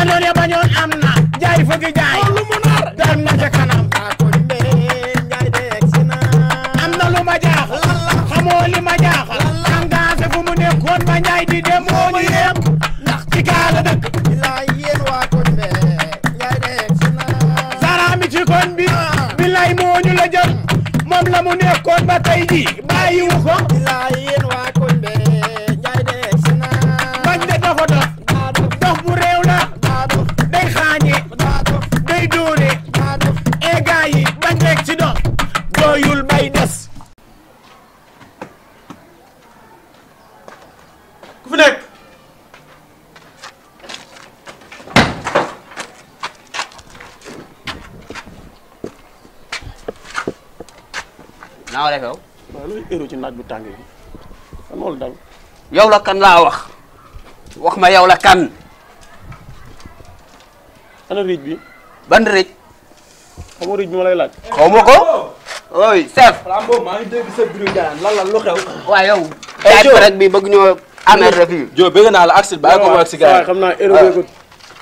noonu ya bañoon am na jaay fëgg jaay lu mu nar dem na ca kanam am na lu ma jaaxal xamoo li ma jaaxal engagé fu mu nekkoon ma njaay di dem moo ñu yem ndax ci gaala dëkk Zara mi ci koñ bi billaay moo ñu la jël moom la mu nekkoon ba tey ji bàyyiwu ko bañ de dafa dox dox bu réew la day xaañe day dóore e gaa yi bañ rek ci dox doyul bay des ku fi nekk naa def yow. waaw luy héros ci naaj bu tàng yi kan moo la dal. yow la kan laa wax ma yow la kan. ana riij bi. ban riij. xam nga riij bi ma lay laaj. xaw ma ko. ooy chef. Flambeau maa ngi dégg sa biiru Ndiaye lan lu xew. waaw yow. jaay ko rek bi bëgg ñoo amee rek fii. Jo bëgg naa la accès bàyyi ko ma si gars yi. xam naa héros bi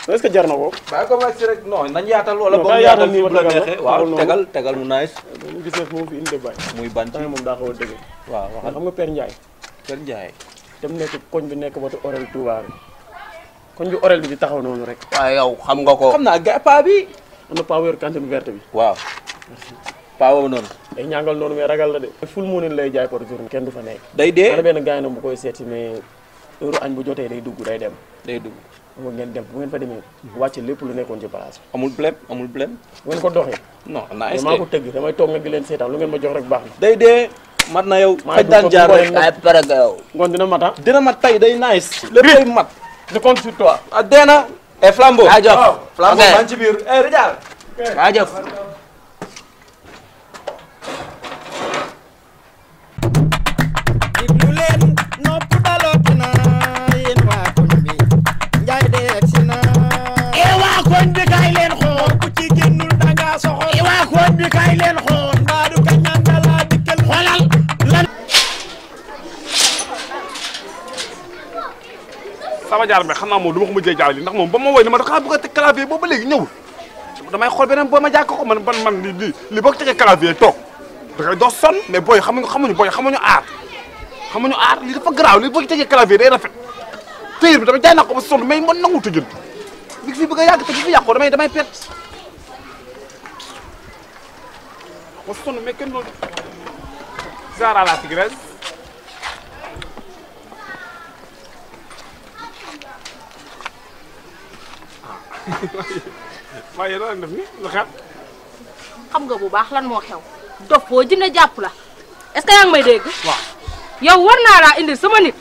est-ce que jar na ko. bàyyi ko ma si rek non nañ yaatal wala non boog yaatal nii bu la neexee waaw tegal tegal mu nice. ñu gis ne moom fi indi baay. muy ban ci moom daa xaw a dëgg. waaw waxal xam nga Père Ndiaye. Père Ndiaye. dem nekk koñ bi nekk batu orel Touba bi koñ bi orel bi di taxaw noonu rek. waaw yow xam nga ko. xam naa ga paa bi. am na paa wér cantine verte bi. waaw. paa boobu noonu. day ñàngal noonu mais ragal la de. full moo lay jaay par jour kenn du fa nekk. day dee ana benn gars bu koy seeti mais heure añ bu jotee day dugg day dem. day dugg. xam nga ngeen dem bu ngeen fa demee wàcc lépp lu nekkoon ci place bi. amul blème amul blème. bu ngeen ko doxee. non naa maa ko tëgg damay toog nag di leen seetaan lu ngeen ma jox rek baax na. day dee mat na yow. maa faj daan jaar rek ay pare nga yow. ngoon dina mat ah. dina mat tey day nice. lépp day mat. je compte sur toi. ah dee na. et Flambeau. jaajëf Flambeau maa ngi ci biir Rijal. jaajëf. sama jaar mais xam naa moom du ma ko mujjee jaawale ndax moom ba ma woy ne ma dafa bëgg a teg clavier boobu ba léegi ñëwul damay xool beneen booy ma jàkk ko man li boo ko tegee clavier toog da ngay dox sonn mais booy xamuñu booy xamuñu aar li dafa garaaw li boo ko tegee clavier day rafet tëyër bi dama jaay naa ko ba sonn mais man nangu tëjën li fi bëgg a yàgg te fi yàqoo damay perte ba sonn mais kenn noonu Zara la tigresse waaye lan def ni lu xew. xam nga bu baax lan moo xew. dof boo jënd jàpp la est-ce que yaa ngi may dégg. waaw yow war naa laa indil sama nit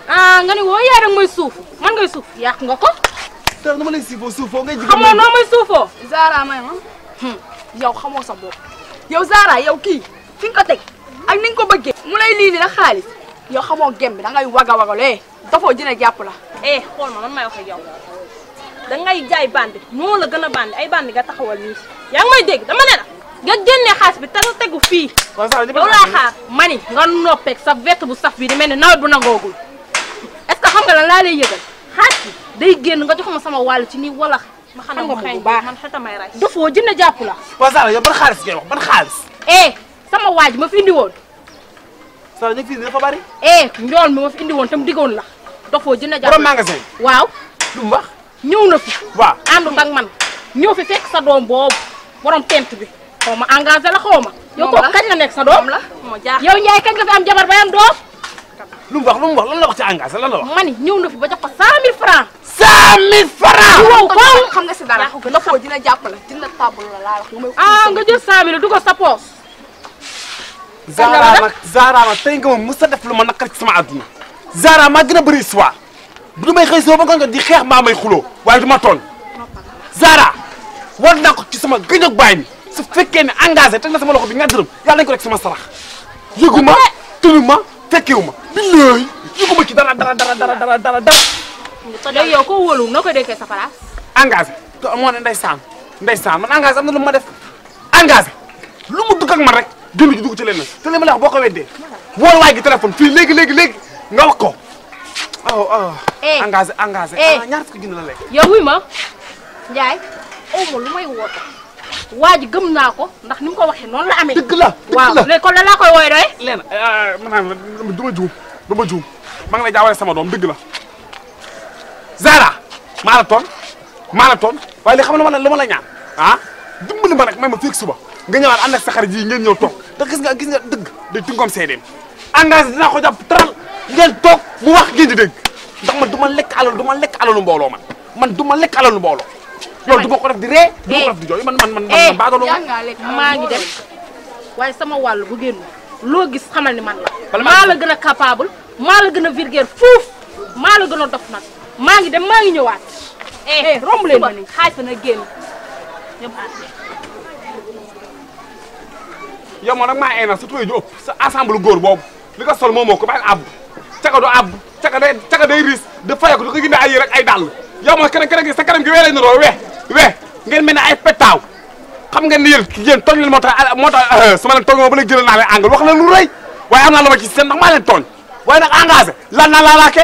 ah nga ni woo yaa rek may suuf man ngay suuf yàq nga ko. te dama lay suufoo ngay jigéen xamoo noo may suufoo. Zara may ma yow xamoo sa bopp yow Zara yow kii fi nga ko teg ak ni nga ko bëggee mu lay lii la xaalis yow xamoo gem bi da ngay wagalee dafoo jëne jàpp la. xool ma man may wax ak yow da ngay jaay bandi moo la gën a bandi ay bandi nga taxawal nii yaa ngi may dégg dama ne la nga génne xaalis bi tegu fii. yow laa xaar mani nga noppeeg sa vett bu saf bi di mel ni nawet bu nangoogul est-ce que xam nga lan laa lay yëgal xaalis bi day génn nga jox ma sama wàll ci nii wala. ma xam nga bu baax man xetamay ray dafoo jënd jàpp la. waaw Sara yow ban xaalis ngay wax ban xaalis. sama waaj ma fi indi woon. Sara ñu fi dafa bari. njool mi ma fi indi woon tam diggoon la dafoo jënd jàpp la borom magasin. waaw. lu mu wax. ñëw na fi. waaw àndut ak man ñëw fi fekk sa doom boobu borom tent bi xaw ma engagé la xaw ma. yow kooku kañ la nekk sa doom la. yow Ndiaye kañ nga fi am jabar ba am doom. lu mu wax lan la wax ci engagé lan la wax. mani ñëw na fi ba jox ko 100000 francs. 100000 francs. wow kon xam nga si dara dafoo dina jàpp la dina table la laa wax. nga jël 100000 dugal sa poos. Zara nag tey nga ma mës a def lu ma naqar ci sama àdduna. Zara maa gën a bëri histoire bu du may xëy si ba nga di xeex maa may xuloo waaye du ma tooñ. Zara war naa ko ci sama gëj ak baay mi su fekkee ne engagé teg na sama loxo bi nga dërëm yàlla nañu ko rek sama sarax yëgu ma tënu ma fekkewu ma billaay yëgu ma ci dara. léegi yow koo wóolu noo koy déggee sa place. engagé te moo ne ndeysaan man engagé am na lu ma def engagé lu mu dugg ak man rek jënd ji dugg ci leneen te li ma la wax boo ko weddee wool waay gi téléphone fii léegi nga wax ko engagé ñaar fukki junni la lekk. yow wuy ma Ndiaye aw ma lu may woote waa ji gëm naa ko ndax ni mu ko waxee noonu la amee. dëgg la waaw léegi kon la laa koy wooye doy. leen maanaam du ma juum maa ngi lay jaawale sama doom dëgg la Zara maa la toon waaye li xam ne lu ma la ñaan dimbali ma rek may ma fekk suba nga ñëwaat ànd ak sa xarit yi ngeen ñëw toog te gis nga dëgg day tingoom seedeem engagé dinaa ko jàpp taral ngeen toog bu wax ngeen di dégg ndax man du ma lekk alalu mbooloo man du ma lekk alalu mbooloo loolu du ma ko def di ree du ma ko def di jooy man baadolo maa ngi dem waaye sama wàll bu génn loo gis xamal ni man la maa la gën a capable maa la gën a vulgaire fuuf maa la gën a dof nag maa ngi dem maa ngi ñëwaat romb leen ma ni xaaj fa na génn ñëpp yow moom nag maa ay nag sa tuye ju ëpp sa ensemble góor boobu li ko sol moomoo ko bàyyi àbb caga du àbb caga day riis da fayeku du ko gindee ay yére ak ay dàll yow moom keneen gi sa kanam gi weelee niroo we ngeen mel ne ay petaaw xam ngeen ni yéen tooñ leen moo tax su ma leen tooñ moo ba léegi jëlal naa leen angle wax leen lu rëy waaye am naa lu ma ci seen ndax maa leen tooñ waaye nag engagé lan naa laalaake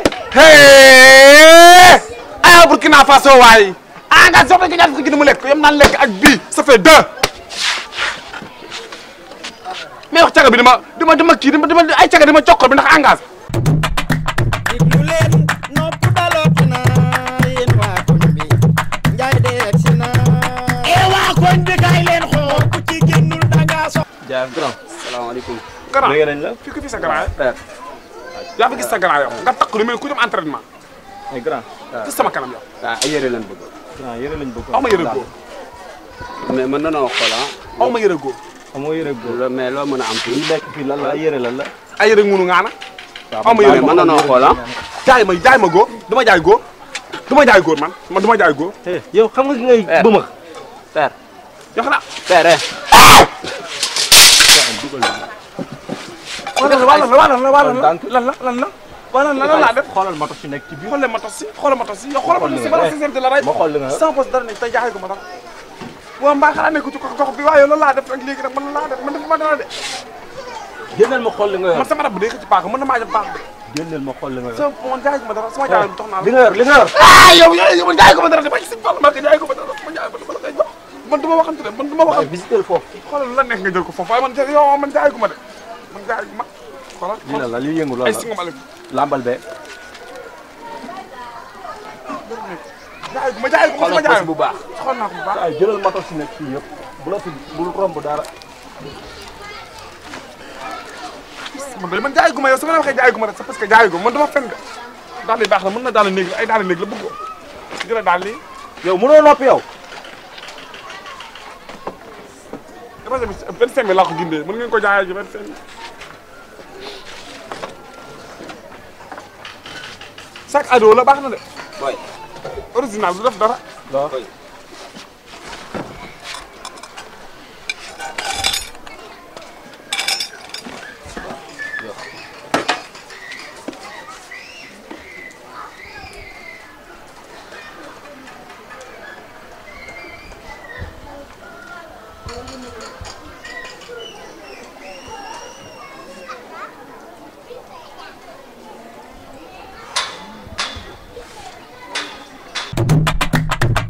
ay Burkina Faso waaye engagé sox nañ ko ñaar fukki junni mu lekk yam naan lekk ak bii ça fait 2 mais wax caga bi dima kii dima ay caga dima cokkal bi ndax engagé diglu leen nopp daloot na yéen waa koñ bi Ndiaye de egsi na waa koñ bi kay leen xool ku ci génnul danga so Ndiaye grand salaamaaleykum. grand dégg nañ la fii ko fii sa grand yaa fi gis sa grand yow nga takk lu mel ku dem entraînement ay grand gis sama kanam yow ay yére lañ bëgg. grand yére lañ bëgg aw ma yëre góor mais mën na noo xool aw ma yëre góor amoo yére góor mais loo mën a am fii. li nekk fii lan la ay yére lan la ay yëre ngunu ngaana aw ma yëre mën na noo xool jaay ma góor du ma jaay góor man du ma jaay góor yow xam nga ki ngay bëmax père. yow xanaa père. lan la laa def xoolal ma si nekk ci biir xoolal ma tos si yow xoolal ma tos si bala sincérité la rey ma xool li nga sans poste dara ne tey jaay ko ma dara waaw mbaa xanaa nekk ci gox bi waaye loolu laa def nag léegi nag man laa def man dafa ma dara de génneel ma xool li nga yor man sama rab bi day xëcc paaka mën na maa jël paaka de génneel ma xool li nga yor sama man jaay ko ma dara sama jaay dox naa li nga yor yow man jaay ko ma dara de ba ci si fàll ma ko jaay ko ma dara ma jaay ko dama la koy jox man du ma waxante de man du ma waxante visiter foofu xoolal la neex nga jël ko foofu waaye man yow man jaay ko ma de man jaay ko ma xoolal lii la lii yëngu loolu ay la singom alek lambal bee jaay ko ma jaay ko bu baax. xool naa ko bu baax ay jëlal ma si nekk fii yëpp bu la fi bul romb dara man jaay gu ma yow su ma la waxee jaay gu ma rek c'est parce que jaay gu man dama fen de daal di baax la mën na daal néeg la ay daal néeg la bëgg ko jëla daal lii yow mënoo noppi yow dafa dem 25 000 laa ko gindee mën ngeen ko jaayee ji 25 000 sac ado la baax na de boy. original du def dara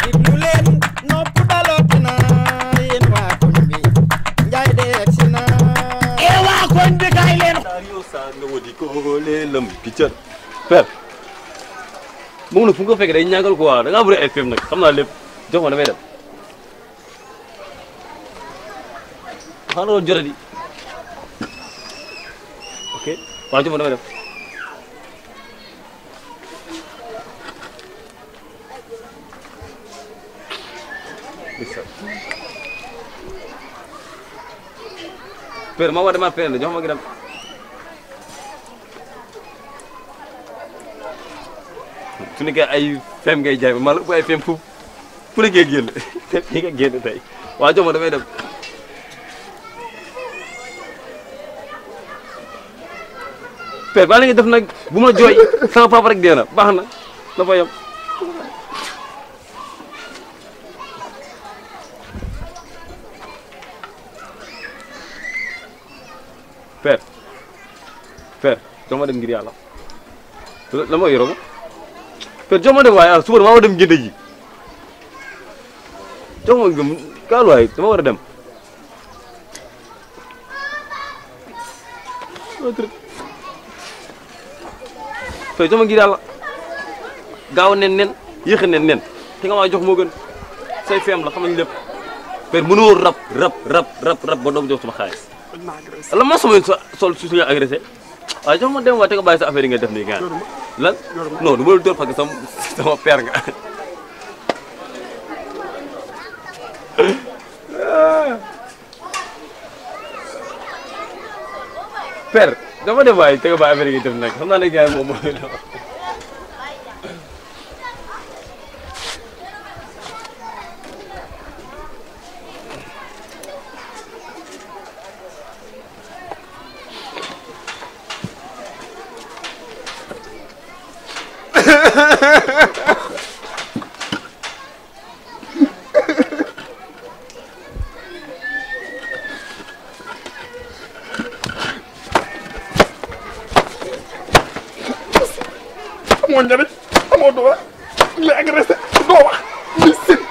diglu leen nopp daloot na yéen waa koñ bi Ndiaye de egsi na waa koñ bi kay leen Dario sa nga wadi ko leelam piccal père moom nag fu nga ko fekkee day ñàngal quoi da ngaa bëri ay film nag xam naa lépp jox ma damay dem xanaa doon jotadi ok waaw jox ma damay dem père ma waa dama père la jox ma ngi dem su nekkee ay fem ngay jaay ma la ëpp ay fem fu ne ngay génn fii nga génn tey waa jox ma damay dem père baa la nga def nag bu ma jooy sama papa rek dee na baax na dafa yem père jox ma dem ngir yàlla la ma yoroo per jox ma dem waaye suba dama war a dem jënd ji jox ma gëm kaal waay dama war a dem per jox ma ngir yàlla gaaw nen yéex a nen te nga maa jox moo gën say feem la xam nañ lépp per mënoo rab ba doog jox sama xaalis la ma sama sol su suñu agressé waaye jox ma dem waa te nga bàyyi sa affaire yi nga def nii gaan lan non du ma la dóor parce que sama père nga père dama dem waaye te nga bàyyi affaire yi nga def nag xam naa ne gaan moom mooy amoo njëriñ amoo doole li agressé doo wax li sit